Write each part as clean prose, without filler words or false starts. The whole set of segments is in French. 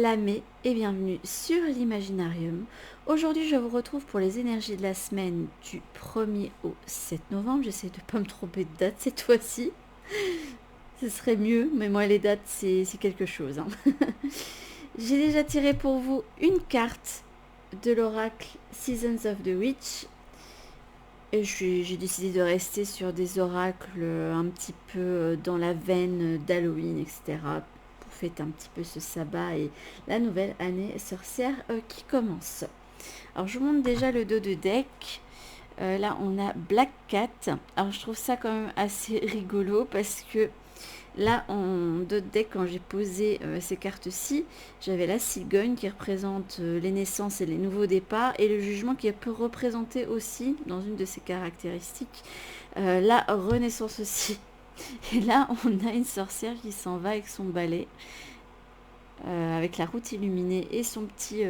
Lamé et bienvenue sur l'Imaginarium. Aujourd'hui, je vous retrouve pour les énergies de la semaine du 1er au 7 novembre. J'essaie de ne pas me tromper de date cette fois-ci. Ce serait mieux, mais moi les dates c'est quelque chose. Hein. J'ai déjà tiré pour vous une carte de l'oracle Seasons of the Witch. Et j'ai décidé de rester sur des oracles un petit peu dans la veine d'Halloween, etc. Pour fêter un petit peu ce sabbat et la nouvelle année sorcière qui commence. Alors je vous montre déjà le dos de deck. Là on a Black Cat. Alors je trouve ça quand même assez rigolo parce que là en dos de deck, quand j'ai posé ces cartes-ci, j'avais la cigogne qui représente les naissances et les nouveaux départs, et le jugement qui peut représenter aussi, dans une de ses caractéristiques, la renaissance aussi. Et là on a une sorcière qui s'en va avec son balai, avec la route illuminée et son petit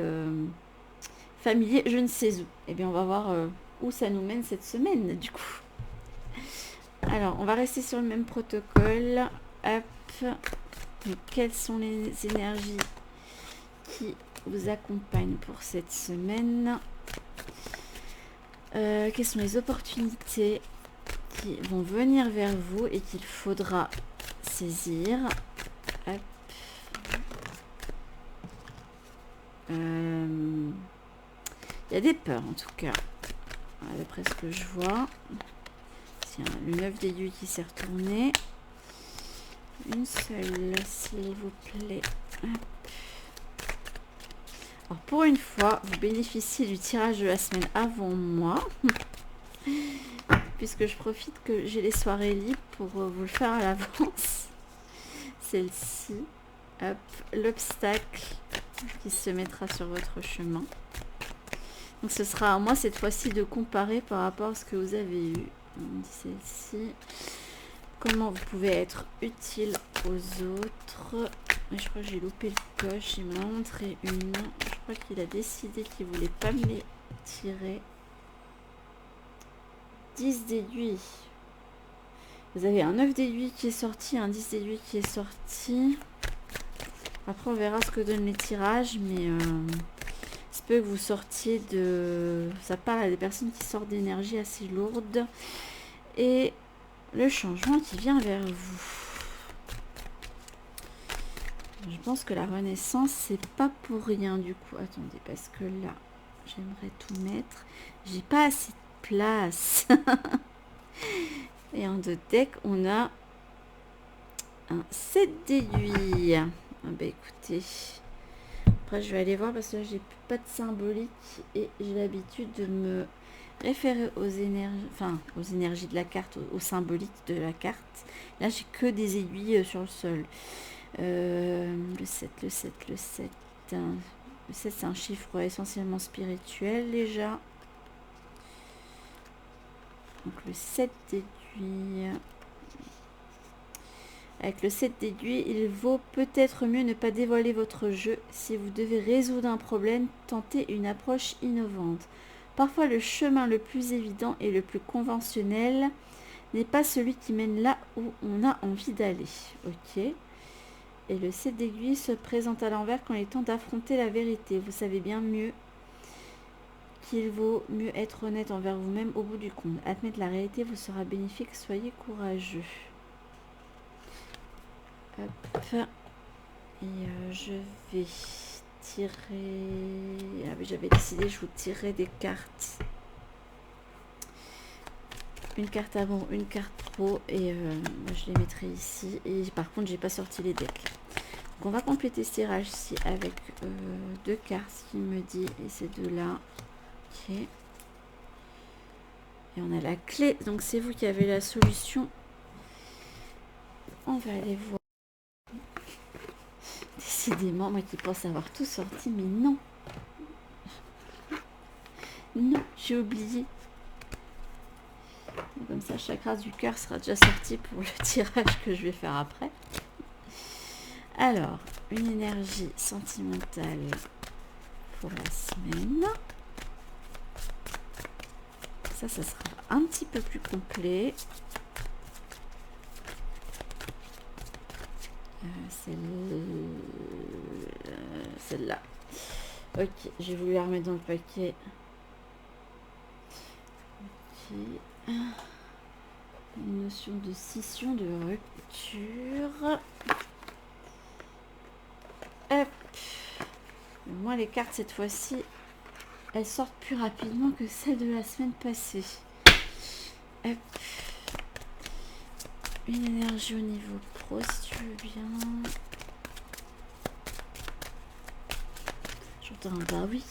familier je ne sais où. Et bien on va voir où ça nous mène cette semaine du coup. Alors on va rester sur le même protocole. Hop. Donc, quelles sont les énergies qui vous accompagnent pour cette semaine? Quelles sont les opportunités qui vont venir vers vous et qu'il faudra saisir? Hop. Il y a des peurs en tout cas, d'après ce que je vois. Tiens, le 9 d'aiguille qui s'est retourné. Une seule, s'il vous plaît. Hop. Alors pour une fois, vous bénéficiez du tirage de la semaine avant moi. Puisque je profite que j'ai les soirées libres pour vous le faire à l'avance. Celle-ci. Hop. L'obstacle qui se mettra sur votre chemin. Donc ce sera à moi cette fois-ci de comparer par rapport à ce que vous avez eu. On dit celle-ci. Comment vous pouvez être utile aux autres. Mais je crois que j'ai loupé le coche. Il m'a montré une. Je crois qu'il a décidé qu'il voulait pas me les tirer. 10 d'aiguille. Vous avez un 9 d'aiguille qui est sorti, un 10 d'aiguille qui est sorti. Après on verra ce que donnent les tirages, mais c'est peu que vous sortiez de... Ça parle à des personnes qui sortent d'énergie assez lourde. Et le changement qui vient vers vous. Je pense que la renaissance, c'est pas pour rien du coup. Attendez, parce que là, j'aimerais tout mettre. J'ai pas assez de place. Et en deux deck, on a un 7 d'aiguille. Ah bah écoutez. Après, je vais aller voir parce que là, j'ai pas de symbolique et j'ai l'habitude de me référer aux énergies de la carte, aux symboliques de la carte. Là, j'ai que des aiguilles sur le sol. Le 7. Le 7, c'est un chiffre essentiellement spirituel déjà. Donc le 7 d'aiguille. Avec le 7 d'aiguille, il vaut peut-être mieux ne pas dévoiler votre jeu. Si vous devez résoudre un problème, tentez une approche innovante. Parfois, le chemin le plus évident et le plus conventionnel n'est pas celui qui mène là où on a envie d'aller. Ok. Et le 7 d'aiguille se présente à l'envers quand il est temps d'affronter la vérité. Vous savez bien mieux qu'il vaut mieux être honnête envers vous-même au bout du compte. Admettre la réalité vous sera bénéfique, soyez courageux. Hop. Et je vais tirer... Ah oui, j'avais décidé, je vous tirerai des cartes. Une carte avant, une carte pro, et je les mettrai ici. Et par contre, j'ai pas sorti les decks. Donc on va compléter ce tirage-ci avec deux cartes qui me dit, et ces deux-là. Ok. Et on a la clé, donc c'est vous qui avez la solution. On va aller voir. Décidément, moi qui pense avoir tout sorti, mais non. Non, j'ai oublié. Comme ça, chaque race du cœur sera déjà sorti pour le tirage que je vais faire après. Alors, une énergie sentimentale pour la semaine. Ça sera un petit peu plus complet. Celle-là. Ok, j'ai voulu la remettre dans le paquet. Ok. Une notion de scission, de rupture. Hop. Moi, les cartes, cette fois-ci, elles sortent plus rapidement que celles de la semaine passée. Hop. Une énergie au niveau pro, si tu veux bien. J'entends un bah oui.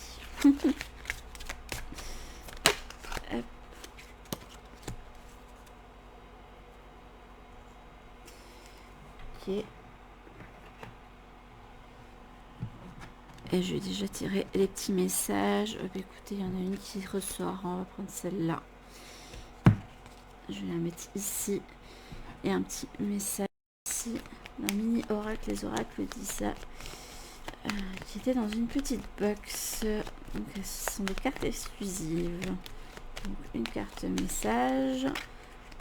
Hop. Ok. Et je vais déjà tirer les petits messages. Hop, écoutez, il y en a une qui ressort. On va prendre celle-là. Je vais la mettre ici. Et un petit message ici. Un mini oracle, les oracles disent ça. Qui était dans une petite box. Donc, ce sont des cartes exclusives. Donc, une carte message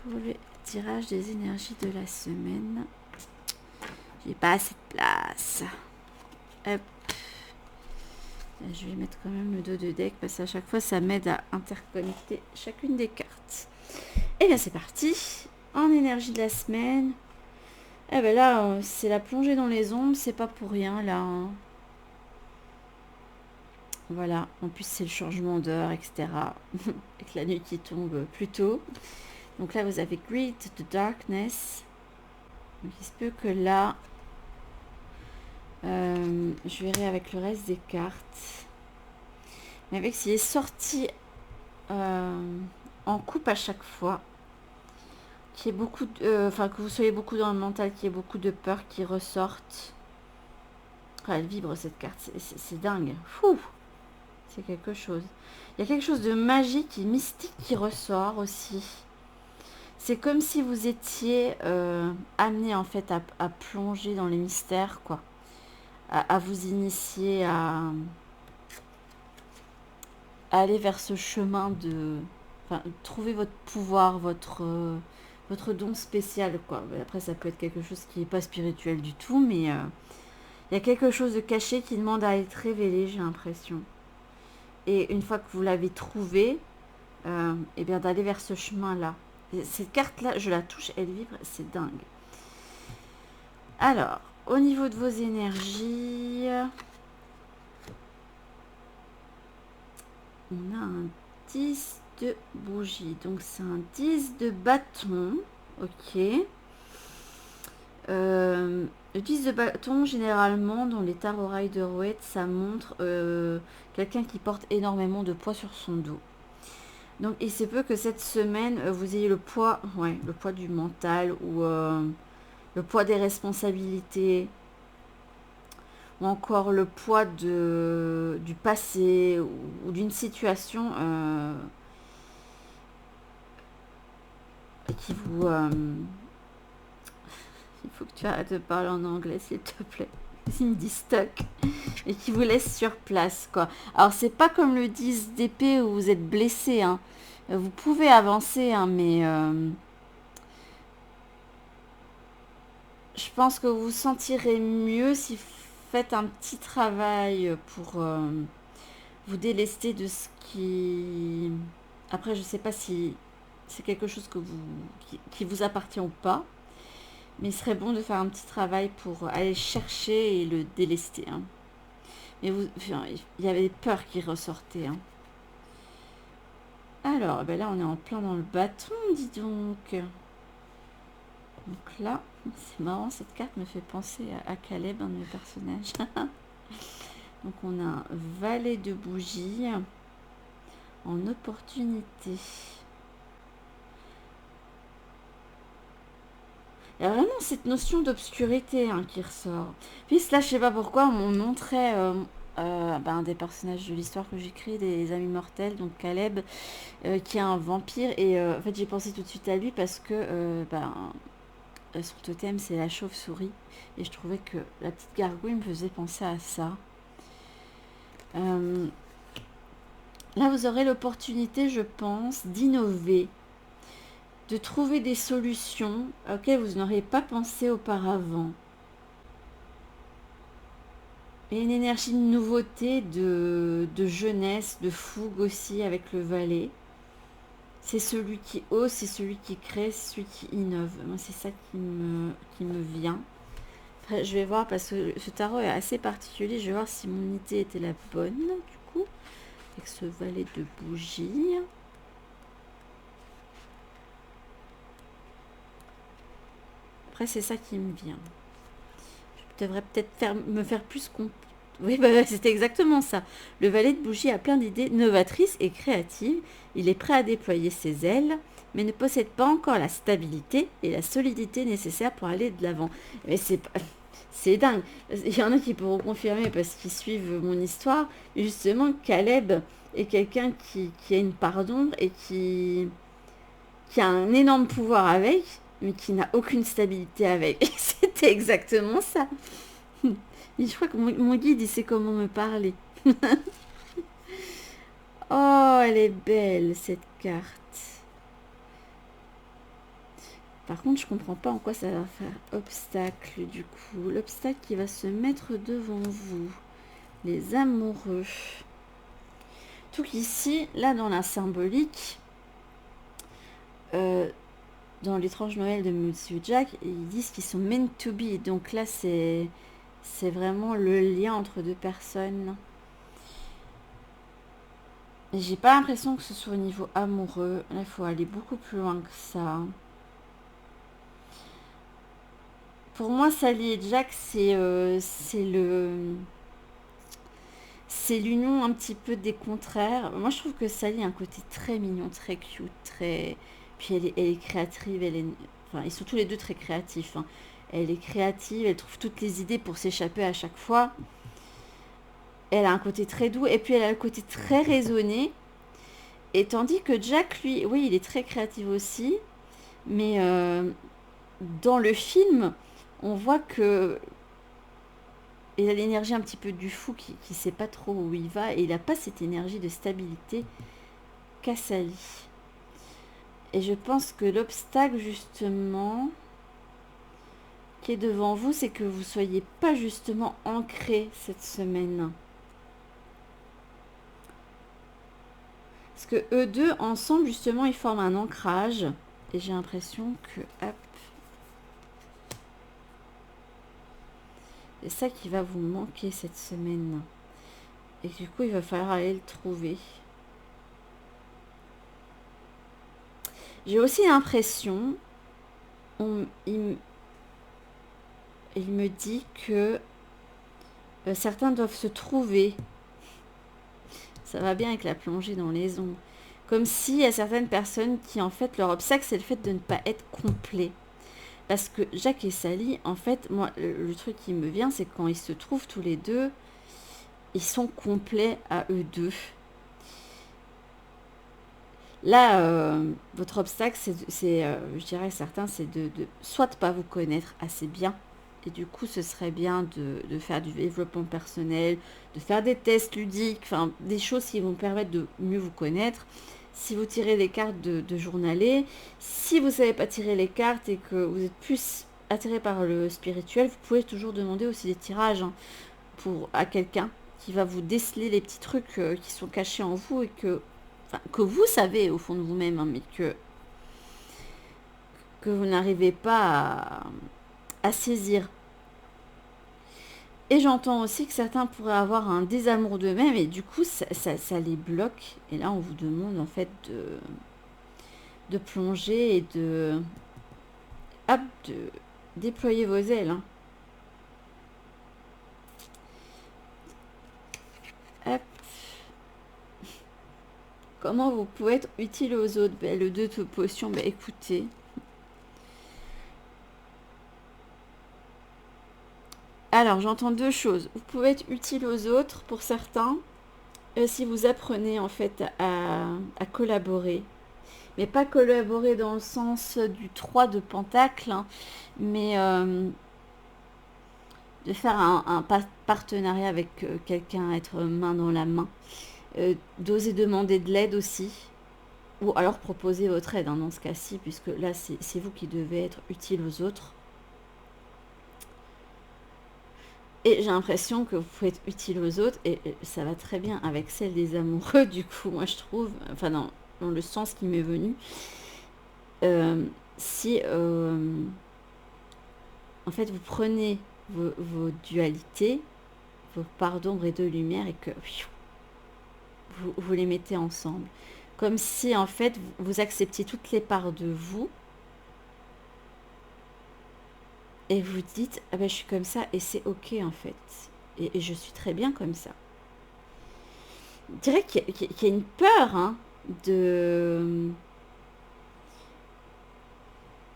pour le tirage des énergies de la semaine. J'ai pas assez de place. Hop. Je vais mettre quand même le dos de deck parce qu'à chaque fois ça m'aide à interconnecter chacune des cartes. Et bien c'est parti. En énergie de la semaine. Eh ben là c'est la plongée dans les ombres, c'est pas pour rien là. Hein. Voilà, en plus c'est le changement d'heure, etc. Avec la nuit qui tombe plus tôt. Donc là vous avez Greed the Darkness. Donc il se peut que là, je verrai avec le reste des cartes. Mais avec s'il est sorti en coupe à chaque fois, qu'il y ait beaucoup de, enfin que vous soyez beaucoup dans le mental, qu'il y ait beaucoup de peur qui ressortent. Ah, elle vibre cette carte, c'est dingue. Fou, c'est quelque chose. Il y a quelque chose de magique et mystique qui ressort aussi. C'est comme si vous étiez amené en fait à plonger dans les mystères, quoi. À vous initier à aller vers ce chemin de... Enfin, trouver votre pouvoir, votre don spécial, quoi. Après, ça peut être quelque chose qui n'est pas spirituel du tout, mais il y a quelque chose de caché qui demande à être révélé, j'ai l'impression. Et une fois que vous l'avez trouvé, et bien d'aller vers ce chemin-là. Cette carte-là, je la touche, elle vibre, c'est dingue. Alors, au niveau de vos énergies, on a un 10 de bougie. Donc, c'est un 10 de bâton. Ok. Le 10 de bâton, généralement, dans les tarots Rider-Waite, ça montre quelqu'un qui porte énormément de poids sur son dos. Donc, il se peut que cette semaine, vous ayez le poids du mental ou le poids des responsabilités ou encore le poids du passé ou d'une situation qui vous... il faut que tu arrêtes de parler en anglais, s'il te plaît. Il me dit stock. Et qui vous laisse sur place, quoi. Alors, c'est pas comme le 10 d'épée où vous êtes blessé, hein. Vous pouvez avancer, hein, mais... je pense que vous vous sentirez mieux si vous faites un petit travail pour vous délester de ce qui... Après, je sais pas si c'est quelque chose qui vous appartient ou pas. Mais il serait bon de faire un petit travail pour aller chercher et le délester. Hein. Mais il y avait des peurs qui ressortaient. Hein. Alors, ben là, on est en plein dans le bâton, dis donc. Donc là, c'est marrant, cette carte me fait penser à Caleb, un de mes personnages. Donc on a un valet de bougie en opportunité. Il y a vraiment cette notion d'obscurité hein, qui ressort. Puis là, je sais pas pourquoi, on montrait un des personnages de l'histoire que j'écris, des Amis Mortels, donc Caleb, qui est un vampire. Et en fait, j'ai pensé tout de suite à lui parce que son totem, c'est la chauve-souris. Et je trouvais que la petite gargouille me faisait penser à ça. Là, vous aurez l'opportunité, je pense, d'innover, de trouver des solutions auxquelles vous n'auriez pas pensé auparavant. Et une énergie de nouveauté, de jeunesse, de fougue aussi avec le valet. C'est celui qui ose, c'est celui qui crée, c'est celui qui innove. Moi, c'est ça qui me vient. Après, je vais voir parce que ce tarot est assez particulier. Je vais voir si mon idée était la bonne, du coup. Avec ce valet de bougies. Après, c'est ça qui me vient. Je devrais peut-être me faire plus compte. Oui, bah, c'était exactement ça. Le valet de bougie a plein d'idées novatrices et créatives. Il est prêt à déployer ses ailes, mais ne possède pas encore la stabilité et la solidité nécessaires pour aller de l'avant. Mais c'est dingue. Il y en a qui pourront confirmer parce qu'ils suivent mon histoire. Justement, Caleb est quelqu'un qui a une part d'ombre et qui a un énorme pouvoir avec, mais qui n'a aucune stabilité avec. C'était exactement ça. Et je crois que mon guide, il sait comment me parler. Oh, elle est belle, cette carte. Par contre, je comprends pas en quoi ça va faire obstacle, du coup. L'obstacle qui va se mettre devant vous. Les amoureux. Tout qu'ici, là, dans la symbolique, dans l'étrange Noël de Monsieur Jack, ils disent qu'ils sont meant to be. Donc là, c'est vraiment le lien entre deux personnes. J'ai pas l'impression que ce soit au niveau amoureux. Là, il faut aller beaucoup plus loin que ça. Pour moi, Sally et Jack, c'est l'union un petit peu des contraires. Moi, je trouve que Sally a un côté très mignon, très cute, très... Puis elle est créative, Enfin, ils sont tous les deux très créatifs. Hein. Elle est créative, elle trouve toutes les idées pour s'échapper à chaque fois. Elle a un côté très doux, et puis elle a le côté très raisonné. Et tandis que Jack, lui, oui, il est très créatif aussi. Mais dans le film, on voit que il a l'énergie un petit peu du fou qui ne sait pas trop où il va et il n'a pas cette énergie de stabilité qu'a Sally. Et je pense que l'obstacle justement qui est devant vous, c'est que vous ne soyez pas justement ancré cette semaine. Parce que eux deux, ensemble, justement, ils forment un ancrage. Et j'ai l'impression que, hop, c'est ça qui va vous manquer cette semaine. Et du coup, il va falloir aller le trouver. J'ai aussi l'impression, il me dit que certains doivent se trouver. Ça va bien avec la plongée dans les ombres. Comme s'il y a certaines personnes qui, en fait, leur obstacle, c'est le fait de ne pas être complet. Parce que Jack et Sally, en fait, moi, le truc qui me vient, c'est quand ils se trouvent tous les deux, ils sont complets à eux deux. Là, votre obstacle, je dirais certains, c'est de soit de pas vous connaître assez bien, et du coup, ce serait bien de faire du développement personnel, de faire des tests ludiques, enfin, des choses qui vont permettre de mieux vous connaître. Si vous tirez des cartes de journaler, si vous ne savez pas tirer les cartes et que vous êtes plus attiré par le spirituel, vous pouvez toujours demander aussi des tirages hein, à quelqu'un qui va vous déceler les petits trucs qui sont cachés en vous et que vous savez au fond de vous-même, hein, mais que vous n'arrivez pas à saisir. Et j'entends aussi que certains pourraient avoir un désamour d'eux-mêmes et du coup ça les bloque. Et là on vous demande en fait de plonger et de déployer vos ailes. Hein. Hop. Comment vous pouvez être utile aux autres? Le 2 de potion, écoutez. Alors, j'entends deux choses. Vous pouvez être utile aux autres pour certains si vous apprenez en fait à collaborer. Mais pas collaborer dans le sens du 3 de pentacle, hein, mais de faire un partenariat avec quelqu'un, être main dans la main. D'oser demander de l'aide aussi. Ou alors proposer votre aide hein, dans ce cas-ci, puisque là, c'est vous qui devez être utile aux autres. Et j'ai l'impression que vous pouvez être utile aux autres et ça va très bien avec celle des amoureux, du coup, moi je trouve, enfin dans le sens qui m'est venu. Si en fait vous prenez vos dualités, vos parts d'ombre et de lumière et que vous les mettez ensemble. Comme si en fait vous acceptiez toutes les parts de vous et vous dites ah ben je suis comme ça et c'est ok en fait. Et je suis très bien comme ça. Je dirais qu'il y a une peur hein, de...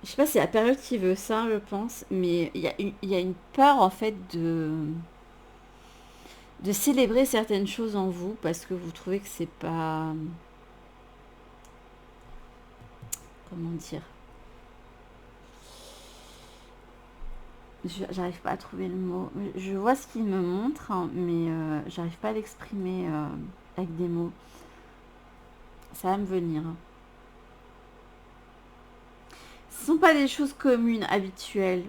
Je sais pas si c'est la période qui veut ça, je pense, mais il y a une peur en fait de célébrer certaines choses en vous parce que vous trouvez que c'est pas... Comment dire? J'arrive pas à trouver le mot. Je vois ce qu'il me montre, hein, mais j'arrive pas à l'exprimer avec des mots. Ça va me venir. Hein. Ce sont pas des choses communes, habituelles.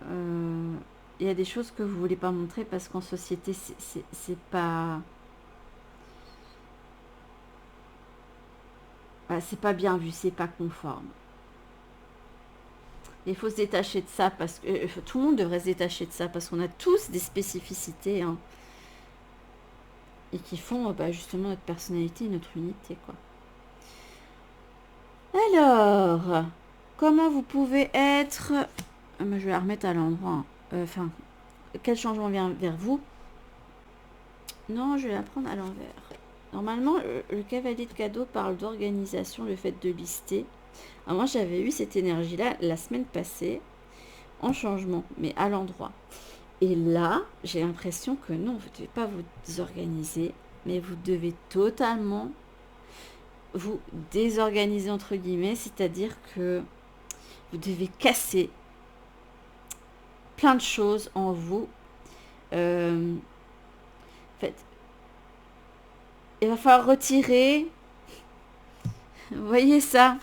Il y a des choses que vous voulez pas montrer parce qu'en société, c'est pas... c'est pas bien vu, c'est pas conforme. Il faut se détacher de ça parce que tout le monde devrait se détacher de ça parce qu'on a tous des spécificités hein, et qui font justement notre personnalité et notre unité quoi. Alors, comment vous pouvez être... je vais la remettre à l'endroit. Enfin, quel changement vient vers vous? Non, je vais la prendre à l'envers. Normalement, le cavalier de cadeau parle d'organisation, le fait de lister. Alors moi, j'avais eu cette énergie-là la semaine passée, en changement, mais à l'endroit. Et là, j'ai l'impression que non, vous ne devez pas vous organiser, mais vous devez totalement vous désorganiser, entre guillemets, c'est-à-dire que vous devez casser plein de choses en vous. En fait, il va falloir retirer. Vous voyez ça?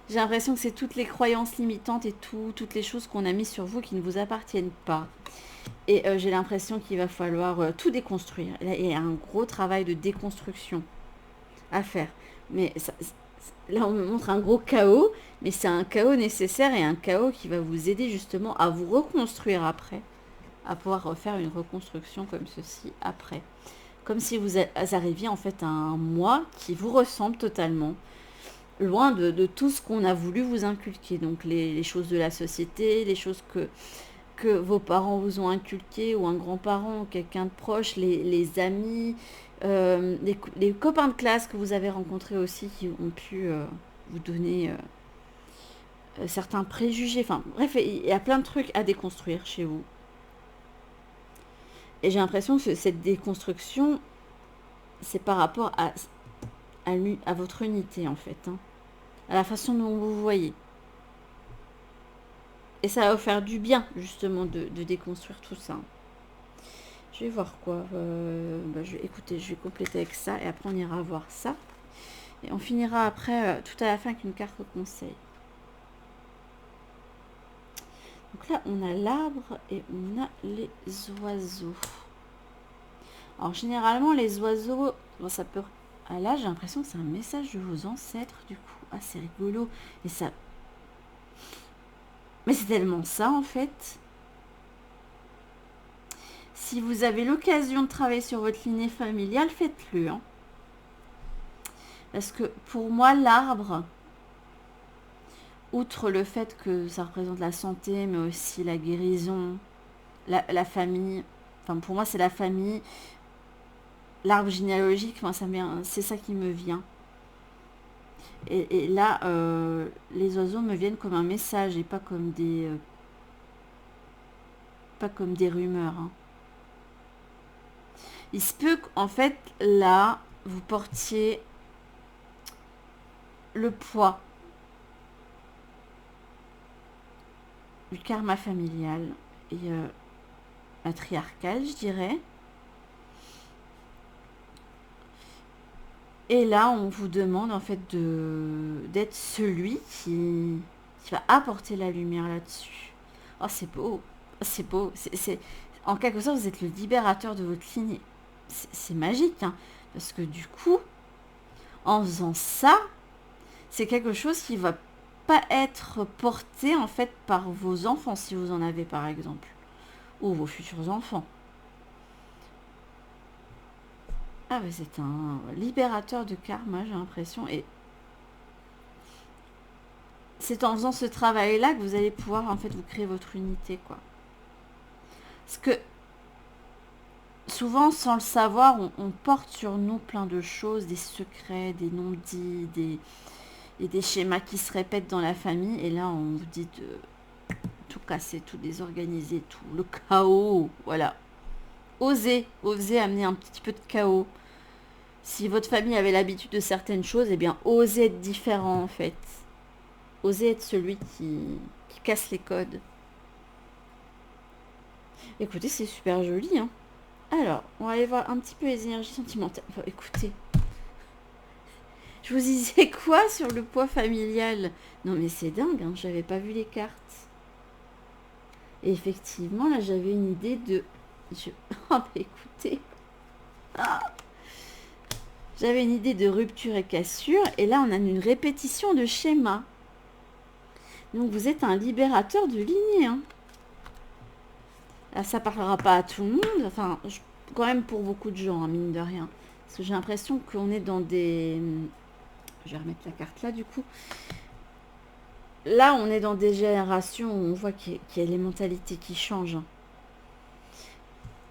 J'ai l'impression que c'est toutes les croyances limitantes et toutes les choses qu'on a mises sur vous qui ne vous appartiennent pas. Et j'ai l'impression qu'il va falloir tout déconstruire. Il y a un gros travail de déconstruction à faire. Mais ça, là, on me montre un gros chaos, mais c'est un chaos nécessaire et un chaos qui va vous aider justement à vous reconstruire après, à pouvoir refaire une reconstruction comme ceci après. Comme si vous arriviez en fait à un moi qui vous ressemble totalement, loin de tout ce qu'on a voulu vous inculquer. Donc les choses de la société, les choses que vos parents vous ont inculqué ou un grand-parent, quelqu'un de proche, les amis, les copains de classe que vous avez rencontrés aussi qui ont pu vous donner certains préjugés. Enfin bref, il y a plein de trucs à déconstruire chez vous. Et j'ai l'impression que cette déconstruction, c'est par rapport à votre unité en fait, hein, à la façon dont vous vous voyez. Et ça va vous faire du bien justement de déconstruire tout ça. Je vais voir quoi. Écoutez, je vais compléter avec ça et après on ira voir ça. Et on finira après tout à la fin avec une carte conseil. Donc là, on a l'arbre et on a les oiseaux. Alors généralement, les oiseaux, bon, ça peut... Ah là, j'ai l'impression que c'est un message de vos ancêtres du coup. Ah, c'est rigolo. Et ça... Mais c'est tellement ça en fait. Si vous avez l'occasion de travailler sur votre lignée familiale, faites-le. Hein. Parce que pour moi, l'arbre, outre le fait que ça représente la santé, mais aussi la guérison, la famille, enfin pour moi c'est la famille, l'arbre généalogique, enfin, c'est ça qui me vient. Et là, les oiseaux me viennent comme un message et pas comme des rumeurs. Hein. Il se peut qu'en fait, là, vous portiez le poids du karma familial et matriarcal, je dirais. Et là, on vous demande en fait d'être celui qui va apporter la lumière là-dessus. Oh, c'est beau, c'est beau. En quelque sorte, vous êtes le libérateur de votre lignée. C'est magique, hein, parce que du coup, en faisant ça, c'est quelque chose qui va pas être porté en fait par vos enfants, si vous en avez par exemple, ou vos futurs enfants. Ah mais c'est un libérateur de karma, j'ai l'impression, et c'est en faisant ce travail-là que vous allez pouvoir en fait vous créer votre unité, quoi. Parce que souvent, sans le savoir, on porte sur nous plein de choses, des secrets, des non-dits, des schémas qui se répètent dans la famille. Et là, on vous dit de tout casser, tout désorganiser, tout le chaos. Voilà. Osez amener un petit peu de chaos. Si votre famille avait l'habitude de certaines choses, eh bien, osez être différent, en fait. Osez être celui qui casse les codes. Écoutez, c'est super joli, hein. Alors, on va aller voir un petit peu les énergies sentimentales. Enfin, écoutez, je vous disais quoi sur le poids familial? Non mais c'est dingue, hein, j'avais pas vu les cartes. Et effectivement, là j'avais une idée de... Oh bah écoutez. Ah, j'avais une idée de rupture et cassure. Et là on a une répétition de schéma. Donc vous êtes un libérateur de lignée, hein. Là, ça parlera pas à tout le monde. Enfin, quand même pour beaucoup de gens, hein, mine de rien. Parce que j'ai l'impression qu'on est dans des... Je vais remettre la carte là du coup. Là, on est dans des générations où on voit qu'il y a les mentalités qui changent.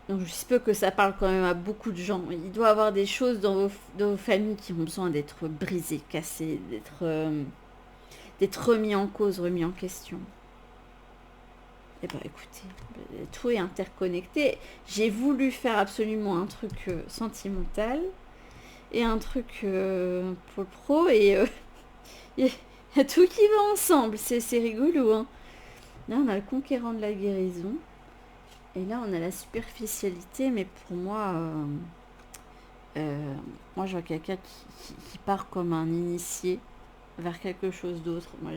Donc, je sais que ça parle quand même à beaucoup de gens. Il doit y avoir des choses dans vos familles qui ont besoin d'être brisées, cassées, d'être remis en cause, remis en question. Eh bien, écoutez, tout est interconnecté. J'ai voulu faire absolument un truc sentimental et un truc pour le pro et il y a tout qui va ensemble. C'est rigolo, hein. Là, on a le conquérant de la guérison. Et là, on a la superficialité. Mais pour moi, moi je vois quelqu'un qui part comme un initié vers quelque chose d'autre. Moi,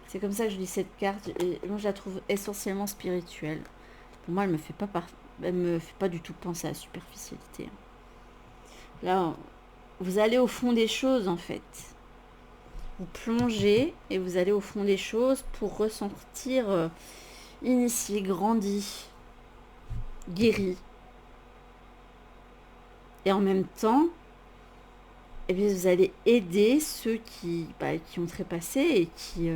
c'est comme ça que je lis cette carte. Et moi, je la trouve essentiellement spirituelle. Pour moi, elle me fait pas du tout penser à la superficialité. Là, vous allez au fond des choses, en fait. Vous plongez et vous allez au fond des choses pour ressentir initié, grandi, guéri. Et en même temps, eh bien, vous allez aider ceux qui ont trépassé et qui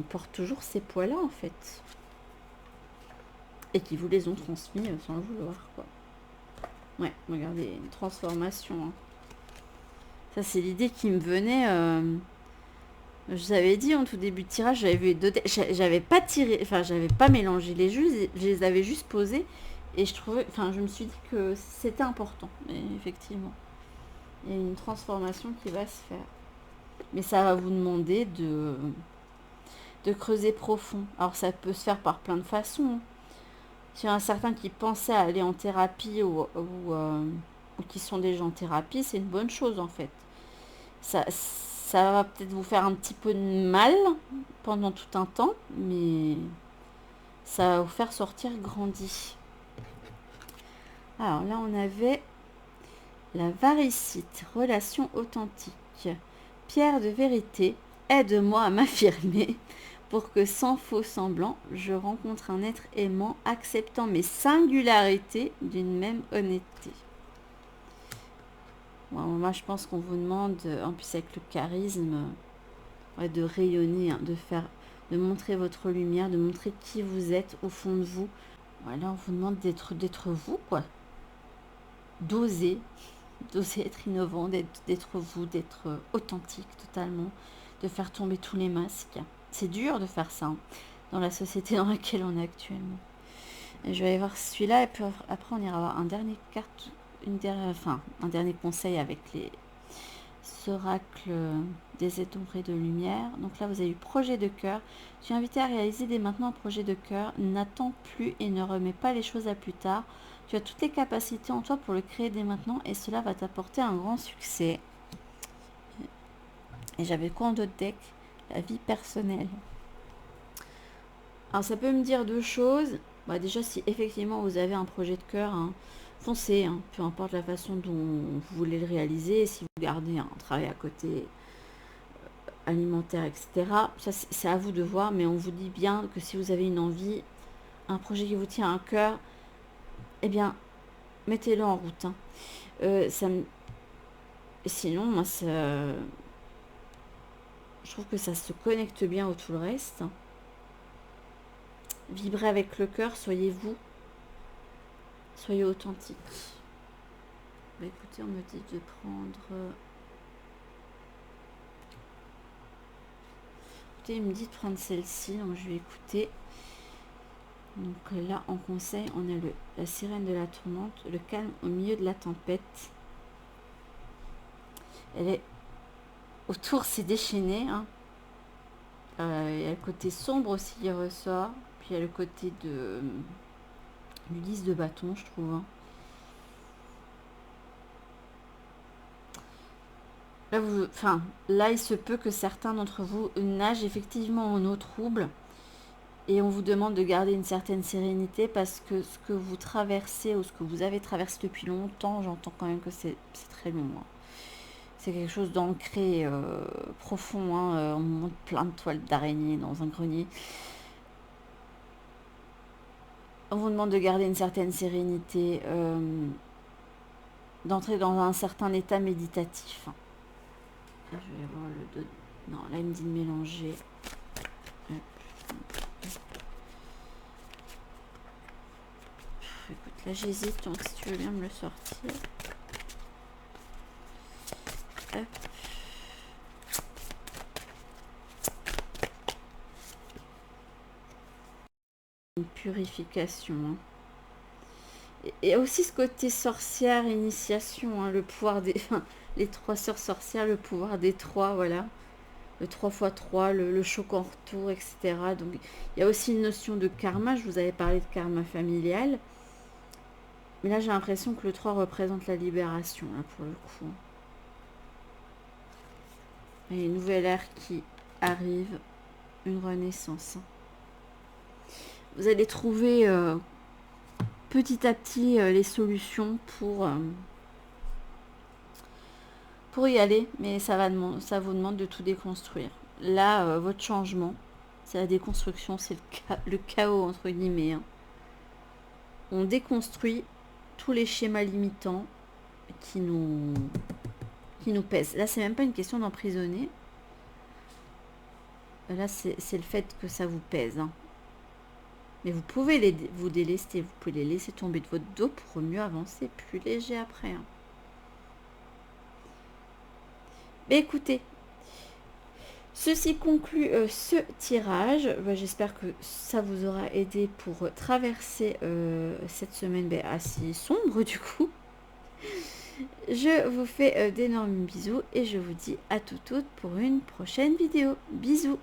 portent toujours ces poids-là, en fait. Et qui vous les ont transmis sans le vouloir, quoi. Ouais, regardez, une transformation, hein. Ça, c'est l'idée qui me venait. Je vous avais dit en tout début de tirage, j'avais vu deux. J'avais pas tiré, enfin, j'avais pas mélangé les jeux, je les avais juste posés. Et je me suis dit que c'était important. Mais effectivement, il y a une transformation qui va se faire. Mais ça va vous demander de creuser profond. Alors, ça peut se faire par plein de façons. S'il y en a certains qui pensaient à aller en thérapie ou qui sont déjà en thérapie, c'est une bonne chose en fait. Ça va peut-être vous faire un petit peu de mal pendant tout un temps, mais ça va vous faire sortir grandi. Alors là, on avait la varicite, relation authentique. Pierre de vérité, aide-moi à m'affirmer pour que sans faux semblant, je rencontre un être aimant, acceptant mes singularités d'une même honnêteté. Bon, moi, je pense qu'on vous demande, en plus avec le charisme, de rayonner, hein, de montrer votre lumière, de montrer qui vous êtes au fond de vous. Voilà, on vous demande d'être vous, quoi. D'oser être innovant, d'être vous, d'être authentique totalement, de faire tomber tous les masques. C'est dur de faire ça, hein, dans la société dans laquelle on est actuellement. Et je vais aller voir celui-là et puis après on ira voir un dernier carte, un dernier conseil avec les oracles des étombrés de lumière. Donc là vous avez eu projet de cœur. Tu es invité à réaliser dès maintenant un projet de cœur. N'attends plus et ne remets pas les choses à plus tard. Tu as toutes les capacités en toi pour le créer dès maintenant et cela va t'apporter un grand succès. Et j'avais quoi en d'autres decks? La vie personnelle. Alors ça peut me dire deux choses. Bah, déjà, si effectivement vous avez un projet de cœur, hein, foncez, hein, peu importe la façon dont vous voulez le réaliser. Si vous gardez un travail à côté alimentaire, etc., ça c'est à vous de voir, mais on vous dit bien que si vous avez une envie, un projet qui vous tient à cœur, eh bien, mettez-le en route. Hein. Sinon, moi, je trouve que ça se connecte bien au tout le reste. Vibrez avec le cœur, soyez vous, soyez authentique. Bah, écoutez, on me dit de prendre... Écoutez, il me dit de prendre celle-ci, donc je vais écouter. Donc là, en conseil, on a la sirène de la tourmente, le calme au milieu de la tempête. Elle est autour, c'est déchaîné. Hein. Il y a le côté sombre aussi qui ressort. Puis il y a le côté de l'Ulysse de bâton, je trouve. Hein. Là, il se peut que certains d'entre vous nagent effectivement en eau trouble. Et on vous demande de garder une certaine sérénité parce que ce que vous traversez ou ce que vous avez traversé depuis longtemps, j'entends quand même que c'est très long. Hein. C'est quelque chose d'ancré profond. Hein. On monte plein de toiles d'araignée dans un grenier. On vous demande de garder une certaine sérénité, d'entrer dans un certain état méditatif. Je vais avoir le dos. Non, là il me dit de mélanger. Écoute, là j'hésite, donc si tu veux bien me le sortir. Hop. Une purification. Hein. Et aussi ce côté sorcière, initiation, hein, le pouvoir des... Enfin, les trois sœurs sorcières, le pouvoir des trois, voilà. Le 3x3, le choc en retour, etc. Donc il y a aussi une notion de karma. Je vous avais parlé de karma familial. Mais là, j'ai l'impression que le 3 représente la libération, là, pour le coup. Il y a une nouvelle ère qui arrive, une renaissance. Vous allez trouver petit à petit les solutions pour y aller, mais ça vous demande de tout déconstruire. Là, votre changement, c'est la déconstruction, c'est le chaos, entre guillemets. Hein. On déconstruit tous les schémas limitants qui nous pèsent. Là, c'est même pas une question d'emprisonner. Là, c'est le fait que ça vous pèse. Hein. Mais vous pouvez vous délester, vous pouvez les laisser tomber de votre dos pour mieux avancer, plus léger après. Hein. Mais écoutez, ceci conclut ce tirage. J'espère que ça vous aura aidé pour traverser cette semaine assez sombre du coup. Je vous fais d'énormes bisous et je vous dis à toutes pour une prochaine vidéo. Bisous.